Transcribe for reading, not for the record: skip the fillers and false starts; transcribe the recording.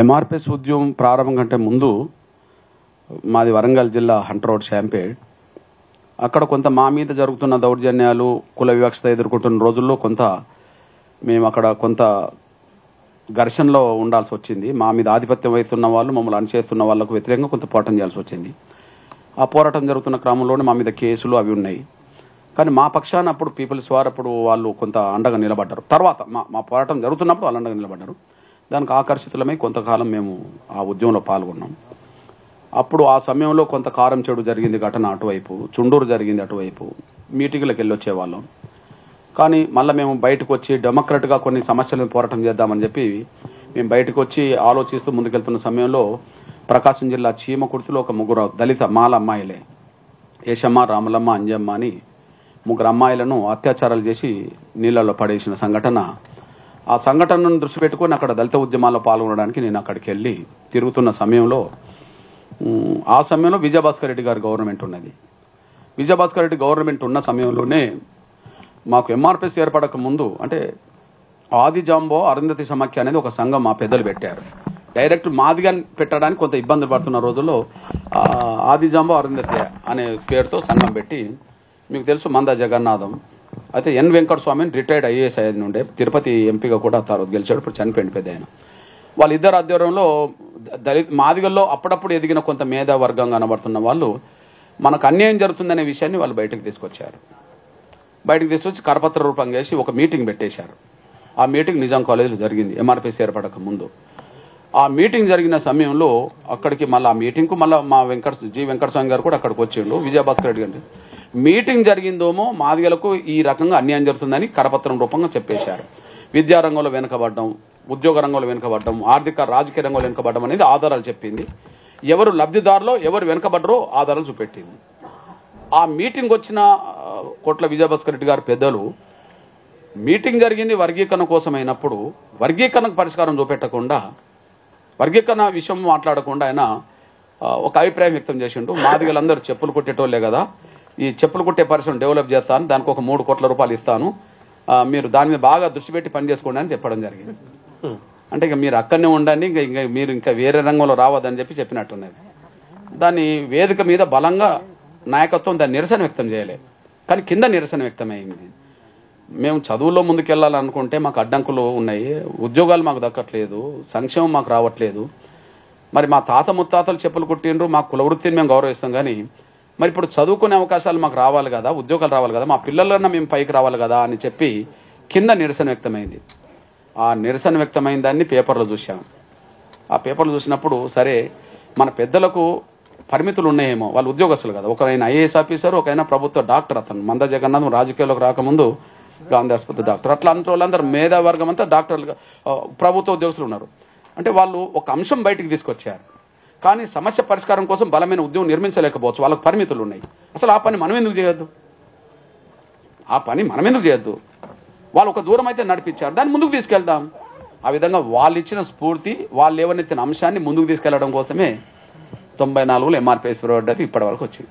ఎంఆర్పిఎస్ ఉద్యమం ప్రారంభం కంటే ముందు మాది వరంగల్ జిల్లా హంటర్ రోడ్ షాంపేడ్. అక్కడ కొంత మా మీద జరుగుతున్న దౌర్జన్యాలు, కుల వివక్షత ఎదుర్కొంటున్న రోజుల్లో మేము అక్కడ కొంత ఘర్షణలో ఉండాల్సి వచ్చింది. మా మీద ఆధిపత్యం వహిస్తున్న వాళ్ళు, మమ్మల్ని అణిచేస్తున్న వాళ్ళకు వ్యతిరేకంగా కొంత పోరాటం చేయాల్సి వచ్చింది. ఆ పోరాటం జరుగుతున్న క్రమంలోనే మా మీద కేసులు అవి ఉన్నాయి. కానీ మా పక్షాన అప్పుడు పీపుల్స్ వార్ అప్పుడు వాళ్ళు కొంత అండగా నిలబడ్డారు. తర్వాత మా పోరాటం జరుగుతున్నప్పుడు వాళ్ళు అండగా నిలబడ్డారు. దానికి ఆకర్షితులమై కొంతకాలం మేము ఆ ఉద్యమంలో పాల్గొన్నాం. అప్పుడు ఆ సమయంలో కొంత కారం చెడు జరిగింది ఘటన అటువైపు, చుండూరు జరిగింది అటువైపు, మీటింగ్లకు వెళ్ళి వచ్చేవాళ్ళం. కానీ మళ్ళీ మేము బయటకు వచ్చి డెమోక్రట్గా కొన్ని సమస్యలను పోరాటం చేద్దామని చెప్పి మేము బయటకు వచ్చి ఆలోచిస్తూ ముందుకెళ్తున్న సమయంలో ప్రకాశం జిల్లా చీమకుర్తిలో ఒక ముగ్గురు దళిత మాల అమ్మాయిలే, ఏషమ్మ, రాములమ్మ, అంజమ్మ అని ముగ్గురు అమ్మాయిలను అత్యాచారాలు చేసి నీళ్లలో పడేసిన సంఘటన. ఆ సంఘటనను దృష్టి పెట్టుకుని అక్కడ దళిత ఉద్యమాల్లో పాల్గొనడానికి నేను అక్కడికి వెళ్ళి తిరుగుతున్న సమయంలో ఆ సమయంలో విజయభాస్కర్ రెడ్డి గారి గవర్నమెంట్ ఉన్నది. విజయభాస్కర్ రెడ్డి గవర్నమెంట్ ఉన్న సమయంలోనే మాకు ఎంఆర్పిఎస్ ఏర్పడక ముందు అంటే ఆది జాంబో అరుంధతి సమాఖ్య అనేది ఒక సంఘం మా పెద్దలు పెట్టారు. డైరెక్ట్ మాదిగా పెట్టడానికి కొంత ఇబ్బందులు పడుతున్న రోజుల్లో ఆది జాంబో అరుంధతి అనే పేరుతో సంఘం పెట్టి, మీకు తెలుసు మంద జగన్నాథం అయితే ఎన్ వెంకట స్వామిని రిటైర్డ్ ఐఏఎస్ అయ్యేది ఉండే, తిరుపతి ఎంపీగా కూడా తర్వాత గెలిచాడు, ఇప్పుడు చనిపోయింది పెద్ద ఆయన. వాళ్ళిద్దరు ఆధ్వర్యంలో దళిత మాదిగల్లో అప్పుడప్పుడు ఎదిగిన కొంత మేధా వర్గం కనబడుతున్న వాళ్ళు మనకు అన్యాయం జరుగుతుందనే విషయాన్ని వాళ్ళు బయటకు తీసుకొచ్చారు. బయటకు తీసుకొచ్చి కరపత్ర రూపంగా వేసి ఒక మీటింగ్ పెట్టేశారు. ఆ మీటింగ్ నిజాం కాలేజీలో జరిగింది ఎంఆర్పిఎస్ ఏర్పడక ముందు. ఆ మీటింగ్ జరిగిన సమయంలో అక్కడికి మళ్ళీ ఆ మీటింగ్కు మళ్ళీ మా వెంకటస్వామి గారు కూడా అక్కడికి వచ్చిండు. విజయభాస్కర్ రెడ్డి గారు మీటింగ్ జరిగిందేమో మాదిగలకు ఈ రకంగా అన్యాయం జరుగుతుందని కరపత్రం రూపంగా చెప్పేశారు. విద్యారంగంలో వెనుకబడ్డం, ఉద్యోగ రంగంలో వెనుకబడ్డం, ఆర్థిక రాజకీయ రంగంలో వెనుకబడ్డం అనేది ఆధారాలు చెప్పింది. ఎవరు లబ్ధిదారులో ఎవరు వెనుకబడ్డరో ఆధారాలు చూపెట్టింది. ఆ మీటింగ్ వచ్చిన కోట్ల విజయభాస్కర్ రెడ్డి గారు పెద్దలు మీటింగ్ జరిగింది వర్గీకరణ కోసం అయినప్పుడు వర్గీకరణకు పరిష్కారం చూపెట్టకుండా, వర్గీకరణ విషయం మాట్లాడకుండా ఆయన ఒక అభిప్రాయం వ్యక్తం చేసిండు. మాదిగలందరూ చెప్పులు కుట్టేటోళ్లే కదా, ఈ చెప్పులు కుట్టే పరిశ్రమ డెవలప్ చేస్తాను, దానికి ఒక 3 కోట్ల రూపాయలు ఇస్తాను, మీరు దాని మీద బాగా దృష్టి పెట్టి పని చేసుకోండి అని చెప్పడం జరిగింది. అంటే ఇక మీరు అక్కడనే ఉండండి, మీరు ఇంకా వేరే రంగంలో రావద్దని చెప్పినట్టున్నది. దాని వేదిక మీద బలంగా నాయకత్వం దాన్ని నిరసన వ్యక్తం చేయలేదు, కానీ కింద నిరసన వ్యక్తమైంది. మేము చదువుల్లో ముందుకెళ్లాలనుకుంటే మాకు అడ్డంకులు ఉన్నాయి, ఉద్యోగాలు మాకు దక్కట్లేదు, సంక్షేమం మాకు రావట్లేదు. మరి మా తాత ముత్తాతలు చెప్పులు కుట్టిండ్రు, మా కుల వృత్తిని మేము గౌరవిస్తాం, కానీ మరి ఇప్పుడు చదువుకునే అవకాశాలు మాకు రావాలి కదా, ఉద్యోగాలు రావాలి కదా, మా పిల్లలన్నా మేము పైకి రావాలి కదా అని చెప్పి కింద నిరసన వ్యక్తమైంది. ఆ నిరసన వ్యక్తమైన దాన్ని పేపర్లో చూశాం. ఆ పేపర్లు చూసినప్పుడు సరే మన పెద్దలకు పరిమితులు ఉన్నాయేమో, వాళ్ళు ఉద్యోగస్తులు కదా, ఒకరైనా ఐఏఎస్ ఆఫీసర్, ఒకైనా ప్రభుత్వ డాక్టర్. అతను మంద జగన్నాథం రాజకీయాల్లోకి రాకముందు గాంధీ ఆసుపత్రి డాక్టర్. అట్లా అంటే వాళ్ళందరూ మేధావర్గం అంతా డాక్టర్లుగా ప్రభుత్వ ఉద్యోగస్తులు ఉన్నారు. అంటే వాళ్ళు ఒక అంశం బయటికి తీసుకొచ్చారు, కానీ సమస్య పరిష్కారం కోసం బలమైన ఉద్యమం నిర్మించలేకపోవచ్చు, వాళ్ళకి పరిమితులు ఉన్నాయి. అసలు ఆ పని మనం ఎందుకు చేయొద్దు? వాళ్ళు ఒక దూరం అయితే నడిపించారు, దాన్ని ముందుకు తీసుకెళ్దాం. ఆ విధంగా వాళ్ళు ఇచ్చిన స్ఫూర్తి, వాళ్ళు లేవనెత్తిన అంశాన్ని ముందుకు తీసుకెళ్లడం కోసమే 94లో ఎంఆర్పిఎస్ ఇప్పటి వరకు వచ్చింది.